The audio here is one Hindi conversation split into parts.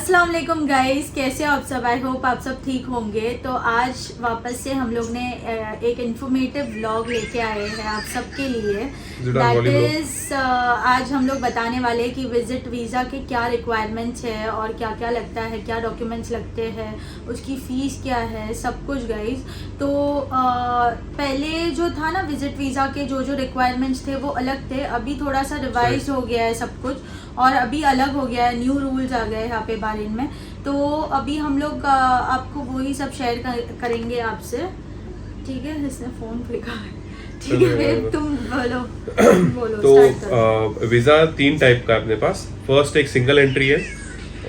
अस्सलाम वालेकुम गाइस, कैसे हो आप सब। आई होप आप सब ठीक होंगे। तो आज वापस से हम लोग ने एक इन्फॉर्मेटिव व्लॉग लेके आए हैं आप सबके लिए। दैट इज़ आज हम लोग बताने वाले हैं कि विजिट वीज़ा के क्या रिक्वायरमेंट्स है और क्या क्या लगता है, क्या डॉक्यूमेंट्स लगते हैं, उसकी फ़ीस क्या है, सब कुछ गाइस। तो पहले जो था ना विजिट वीज़ा के जो रिक्वायरमेंट्स थे वो अलग थे, अभी थोड़ा सा रिवाइज हो गया है सब कुछ और अभी अलग हो गया है, न्यू रूल्स आ गए यहाँ पे बारे में। तो अभी हम लोग आपको वही सब शेयर करेंगे आपसे। ठीक है, इसने फ़ोन फेंका है। ठीक है, तुम बोलो बोलो। तो वीज़ा 3 टाइप का है अपने पास। फर्स्ट एक सिंगल एंट्री है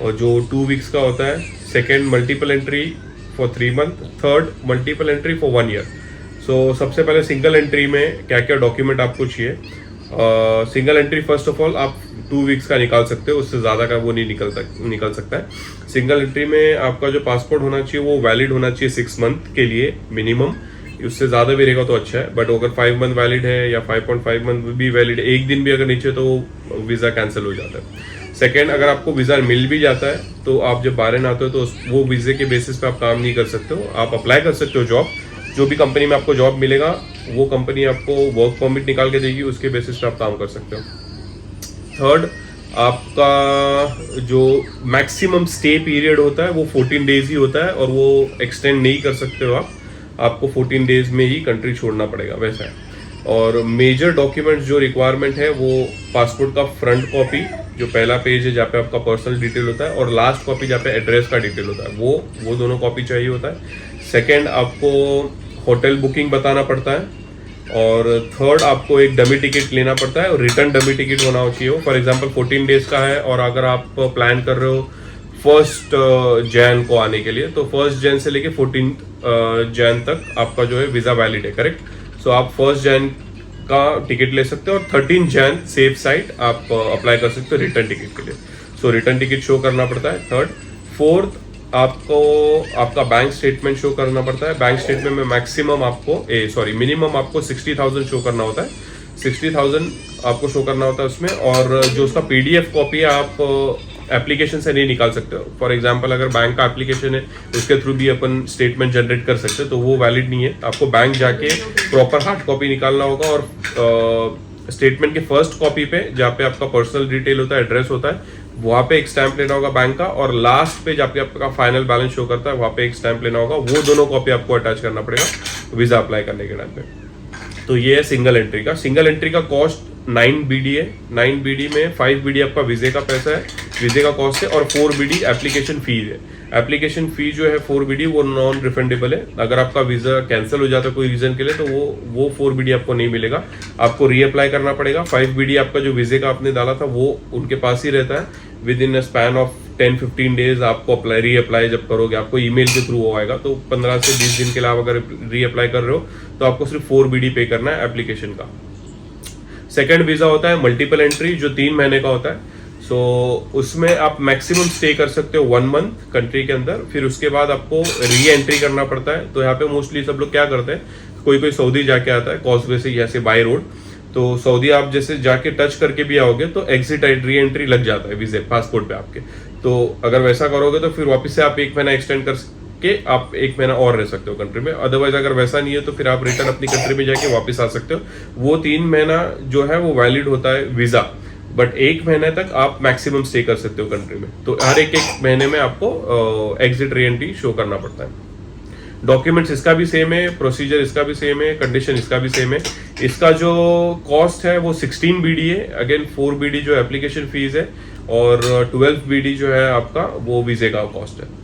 और जो 2 वीक्स का होता है। Second multiple entry for 3 month. Third multiple entry for 1 year. So सबसे पहले सिंगल एंट्री में क्या क्या डॉक्यूमेंट आपको चाहिए। Single entry first of all आप 2 वीक्स का निकाल सकते हो, उससे ज़्यादा का वो नहीं निकल सकता है। सिंगल एंट्री में आपका जो पासपोर्ट होना चाहिए वो वैलिड होना चाहिए 6 मंथ के लिए मिनिमम। उससे ज़्यादा भी रहेगा तो अच्छा है, बट अगर 5 मंथ वैलिड है या 5.5 मंथ भी वैलिड है, एक दिन भी अगर नीचे तो वीज़ा कैंसिल हो जाता है। सेकेंड, अगर आपको वीज़ा मिल भी जाता है तो आप जब बाहर आते हो तो वो वीज़े के बेसिस पे आप काम नहीं कर सकते हो। आप अप्लाई कर सकते हो जॉब, जो भी कंपनी में आपको जॉब मिलेगा वो कंपनी आपको वर्क परमिट निकाल के देगी, उसके बेसिस पे आप काम कर सकते हो। थर्ड, आपका जो मैक्सिमम स्टे पीरियड होता है वो 14 डेज ही होता है और वो एक्सटेंड नहीं कर सकते हो आपको 14 डेज में ही कंट्री छोड़ना पड़ेगा, वैसा है। और मेजर डॉक्यूमेंट्स जो रिक्वायरमेंट है वो पासपोर्ट का फ्रंट कॉपी, जो पहला पेज है जहाँ पे आपका पर्सनल डिटेल होता है, और लास्ट कॉपी जहाँ पे एड्रेस का डिटेल होता है, वो दोनों कॉपी चाहिए होता है। सेकेंड, आपको होटल बुकिंग बताना पड़ता है। और थर्ड, आपको एक डमी टिकट लेना पड़ता है और रिटर्न डमी टिकट होना चाहिए। फॉर एग्जांपल 14 डेज का है और अगर आप प्लान कर रहे हो 1 जैन को आने के लिए, तो 1 जैन से लेके 14 जैन तक आपका जो है वीज़ा वैलिड है, करेक्ट। सो आप 1 जैन का टिकट ले सकते हो और 13 जैन सेफ साइड आप अप्लाई कर सकते हो रिटर्न टिकट के लिए। सो रिटर्न टिकट शो करना पड़ता है। थर्ड, फोर्थ, आपको आपका बैंक स्टेटमेंट शो करना पड़ता है। बैंक स्टेटमेंट में मैक्सिमम मिनिमम आपको 60,000 शो करना होता है। 60,000 आपको शो करना होता है उसमें। और जो उसका PDF कॉपी है आप एप्लीकेशन से नहीं निकाल सकते हो। फॉर एग्जांपल अगर बैंक का एप्लीकेशन है उसके थ्रू भी अपन स्टेटमेंट जनरेट कर सकते हो, तो वो वैलिड नहीं है। आपको बैंक जाके प्रॉपर हार्ड कॉपी निकालना होगा और स्टेटमेंट के फर्स्ट कॉपी पे जहाँ पे आपका पर्सनल डिटेल होता है, एड्रेस होता है, वहाँ पे एक स्टैंप लेना होगा बैंक का, और लास्ट पे जहाँ पे आपका फाइनल बैलेंस शो करता है वहाँ पे एक स्टैंप लेना होगा। वो दोनों कॉपी आपको अटैच करना पड़ेगा वीज़ा अप्लाई करने के टाइम पे। तो ये है सिंगल एंट्री का। सिंगल एंट्री का कॉस्ट 9 BD है। 9 BD में 5 BD आपका वीज़े का पैसा है, वीज़े का कॉस्ट है, और 4 BD एप्लीकेशन फीस है। एप्लीकेशन फी जो है 4 BD वो नॉन रिफंडेबल है। अगर आपका वीज़ा कैंसिल हो जाता है कोई रीज़न के लिए तो वो 4 BD आपको नहीं मिलेगा, आपको रीअप्लाई करना पड़ेगा। 5 BD आपका जो वीज़े का आपने डाला था वो उनके पास ही रहता है। With in span of 10-15 days आपको रीअप्लाई जब करोगे, आपको ईमेल के थ्रू आएगा, तो 15 से 20 दिन के अलावा अगर रीअप्लाई कर रहे हो तो आपको सिर्फ 4 BD पे करना है एप्लीकेशन का। सेकेंड वीज़ा होता है मल्टीपल एंट्री, जो 3 महीने का होता है। सो उसमें आप मैक्सिमम स्टे कर सकते हो 1 मंथ कंट्री के अंदर। फिर उसके बाद आपको री एंट्री करना पड़ता है। तो यहाँ पे मोस्टली सब लोग क्या करते हैं, कोई सऊदी जाके आता है कॉजवे से, यहाँ से बाय रोड, तो सऊदी आप जैसे जाके टच करके भी आओगे तो एग्जिट री एंट्री लग जाता है वीज़े पासपोर्ट पे आपके। तो अगर वैसा करोगे तो फिर वापस से आप 1 महीना एक्सटेंड करके आप 1 महीना और रह सकते हो कंट्री में। अदरवाइज अगर वैसा नहीं है तो फिर आप रिटर्न अपनी कंट्री में जाके वापस आ सकते हो। वो 3 महीना जो है वो वैलिड होता है वीज़ा, बट 1 महीने तक आप मैक्सिमम स्टे कर सकते हो कंट्री में। तो हर एक महीने में आपको एग्जिट री एंट्री शो करना पड़ता है। डॉक्यूमेंट्स इसका भी सेम है, प्रोसीजर इसका भी सेम है, कंडीशन इसका भी सेम है। इसका जो कॉस्ट है वो 16 BD है। अगेन 4 BD जो एप्लीकेशन फीस है और 12 BD जो है आपका वो वीज़े का कॉस्ट है।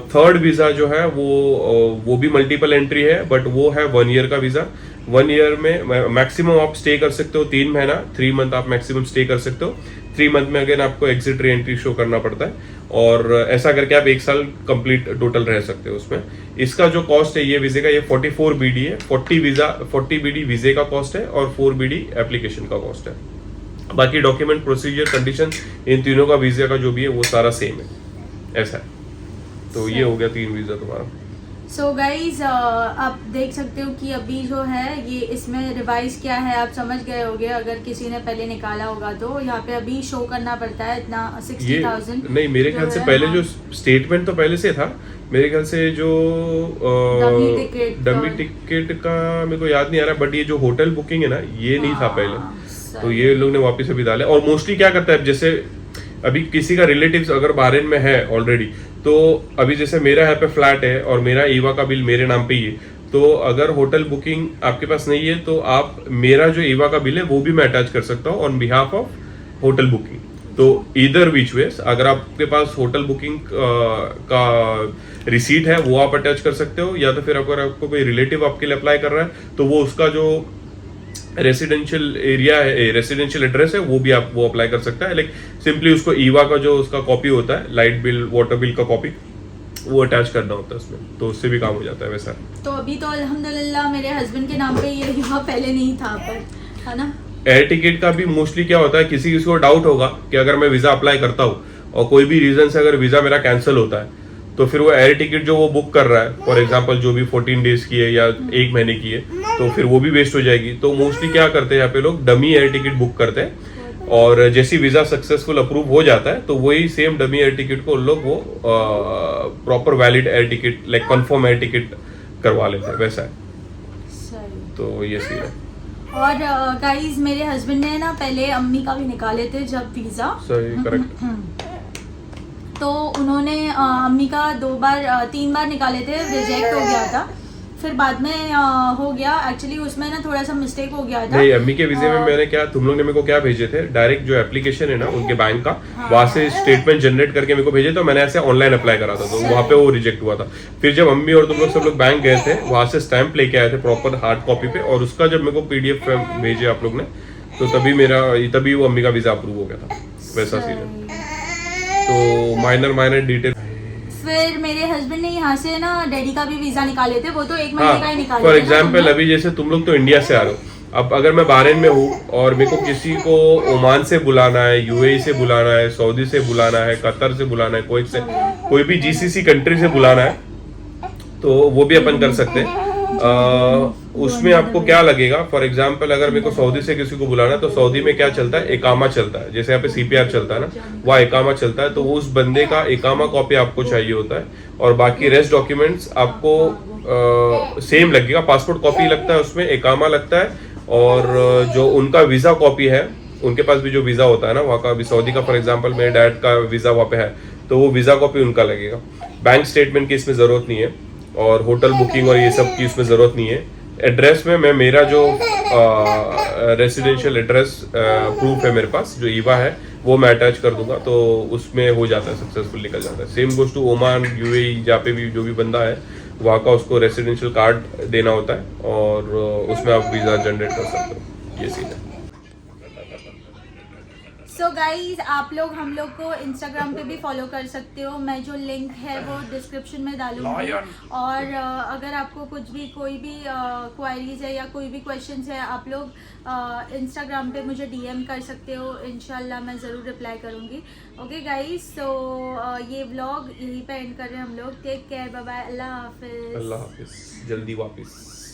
थर्ड वीज़ा जो है वो भी मल्टीपल एंट्री है, बट वो है 1 ईयर का वीज़ा। 1 ईयर में मैक्सिमम आप स्टे कर सकते हो 3 महीना, 3 मंथ आप मैक्सिमम स्टे कर सकते हो। 3 मंथ में अगेन आपको एग्जिट री एंट्री शो करना पड़ता है और ऐसा करके आप 1 साल कंप्लीट टोटल रह सकते हो उसमें। इसका जो कॉस्ट है ये वीज़े का, ये 44 BD है। 40 BD वीज़े का कॉस्ट है और 4 BD एप्लीकेशन का कॉस्ट है। बाकी डॉक्यूमेंट, प्रोसीजर, कंडीशन इन तीनों का वीज़ा का जो भी है वो सारा सेम है, ऐसा है। तो ये हो गया 3 वीज़ा तुम्हारा। सो गाइज आप देख सकते हो कि अभी जो है ये इसमें रिवाइज क्या है आप समझ गए होगे, अगर किसी ने पहले निकाला होगा तो यहाँ पे अभी शो करना पड़ता है इतना 60,000। नहीं, मेरे ख्याल से पहले जो स्टेटमेंट तो पहले से था, मेरे ख्याल से जो डमी टिकट का मेरे को याद नहीं आ रहा, बट ये जो होटल बुकिंग है ना ये नहीं था पहले, तो ये लोग ने वापस अभी डाले। और मोस्टली क्या करता है, जैसे अभी किसी का रिलेटिव्स अगर बहरीन में है ऑलरेडी, तो अभी जैसे मेरा यहाँ पे फ्लैट है और मेरा ईवा का बिल मेरे नाम पे ही है, तो अगर होटल बुकिंग आपके पास नहीं है तो आप मेरा जो ईवा का बिल है वो भी मैं अटैच कर सकता हूँ on behalf of hotel booking. तो इधर विच वेज अगर आपके पास होटल बुकिंग का रिसीट है वो आप अटैच कर सकते हो, या तो फिर अगर आपको कोई रिलेटिव आपके लिए अप्लाई कर रहा है तो वो उसका जो रेसिडेंशियल एरिया है, रेसिडेंशियल एड्रेस है, वो भी आप वो अप्लाई कर सकता है। लाइक सिंपली उसको ईवा का जो उसका कॉपी होता है, लाइट बिल वाटर बिल का कॉपी, वो अटैच करना होता है उसमें, तो उससे भी काम हो जाता है वैसा। तो अभी तो अल्हम्दुलिल्लाह मेरे हस्बैंड के नाम पे ये ईवा पहले नहीं था, पर है ना। एयर टिकट का भी मोस्टली क्या होता है, किसी को डाउट होगा कि अगर मैं वीजा अप्लाई करता हूँ और कोई भी रीजन से अगर वीजा मेरा कैंसिल होता है तो फिर वो एयर टिकट जो वो बुक कर रहा है, फॉर एग्जांपल जो भी 14 डेज की है या 1 महीने की है, तो फिर वो भी वेस्ट हो जाएगी। तो मोस्टली क्या करते हैं यहाँ पे लोग, डमी एयर टिकट बुक करते हैं, और जैसी वीजा सक्सेसफुल अप्रूव हो जाता है तो वही सेम डमी एयर टिकट को लोग वो proper valid air ticket, like confirm air ticket करवा लेते हैं, वैसा है। सही। तो ये सीन है। और गाइस मेरे हस्बैंड ने ना पहले अम्मी का भी निकाले थे जब वीज़ा, सही, करेक्ट। तो उन्होंने अम्मी का 3 बार निकाले थे, रिजेक्ट हो गया था, फिर बाद में हो गया। एक्चुअली उसमें ना थोड़ा सा मिस्टेक हो गया था। नहीं, अम्मी के वीजे में मैंने क्या, तुम लोग ने मेरे को क्या भेजे थे, डायरेक्ट जो एप्लीकेशन है ना उनके बैंक का, वहां से स्टेटमेंट जनरेट करके मेरे को भेजे, तो मैंने ऐसे ऑनलाइन अप्लाई करा था, तो वहां पे वो रिजेक्ट हुआ था। फिर जब अम्मी और तुम लोग सब लोग बैंक गए थे, वहां से स्टैंप लेके आए थे प्रॉपर हार्ड कॉपी पे, और उसका जब मेरे को PDF भेजे आप लोग ने, तो तभी वो अम्मी का वीजा अप्रूव हो गया था, वैसा सीन है। तो माइनर डिटेल। फिर मेरे हस्बैंड ने यहाँ से ना डैडी का भी वीजा निकाले थे, वो तो 1 महीने का ही निकाले थे। फॉर एग्जाम्पल अभी जैसे तुम लोग तो इंडिया से आ रहे हो, अब अगर मैं बहरीन में हूँ और मेरे को किसी को ओमान से बुलाना है, UAE से बुलाना है, सऊदी से बुलाना है, कतर से बुलाना है, कोई से कोई भी GCC कंट्री से बुलाना है, तो वो भी अपन कर सकते हैं। उसमें आपको क्या लगेगा, फॉर एग्जाम्पल अगर मेरे को सऊदी से किसी को बुलाना है तो सऊदी में क्या चलता है, इकामा चलता है, जैसे यहाँ पे CPR चलता है ना, वह इकामा चलता है, तो उस बंदे का इकामा कॉपी आपको चाहिए होता है, और बाकी रेस्ट डॉक्यूमेंट्स आपको सेम लगेगा। पासपोर्ट कॉपी लगता है उसमें, इकामा लगता है, और जो उनका वीजा कॉपी है, उनके पास भी जो वीजा होता है ना वहाँ का, अभी सऊदी का फॉर एग्जाम्पल मेरे डैड का वीजा वहाँ पे है, तो वो वीजा कॉपी उनका लगेगा। बैंक स्टेटमेंट की इसमें जरूरत नहीं है, और होटल बुकिंग और ये सब की इसमें जरूरत नहीं है। एड्रेस में मैं मेरा जो रेसिडेंशियल एड्रेस प्रूफ है मेरे पास, जो ईवा है, वो मैं अटैच कर दूंगा, तो उसमें हो जाता है, सक्सेसफुल निकल जाता है। Same goes to Oman, UAE, जहाँ पे भी जो भी बंदा है वहाँ का उसको रेसिडेंशियल कार्ड देना होता है, और उसमें आप वीज़ा जनरेट कर सकते हो, ये सीन है। सो गाइज आप लोग हम लोग को इंस्टाग्राम पे भी फॉलो कर सकते हो, मैं जो लिंक है वो डिस्क्रिप्शन में डालूंगी। और अगर आपको कुछ भी कोई भी क्वायरीज है या कोई भी क्वेश्चंस है, आप लोग इंस्टाग्राम पे मुझे DM कर सकते हो, इंशाल्लाह मैं ज़रूर रिप्लाई करूँगी। ओके गाइज, सो ये व्लॉग यहीं पे एंड कर रहे हैं हम लोग। टेक केयर, बाय बाय, अल्लाह हाफिज़। अल्लाह हाफिज़, जल्दी वापस।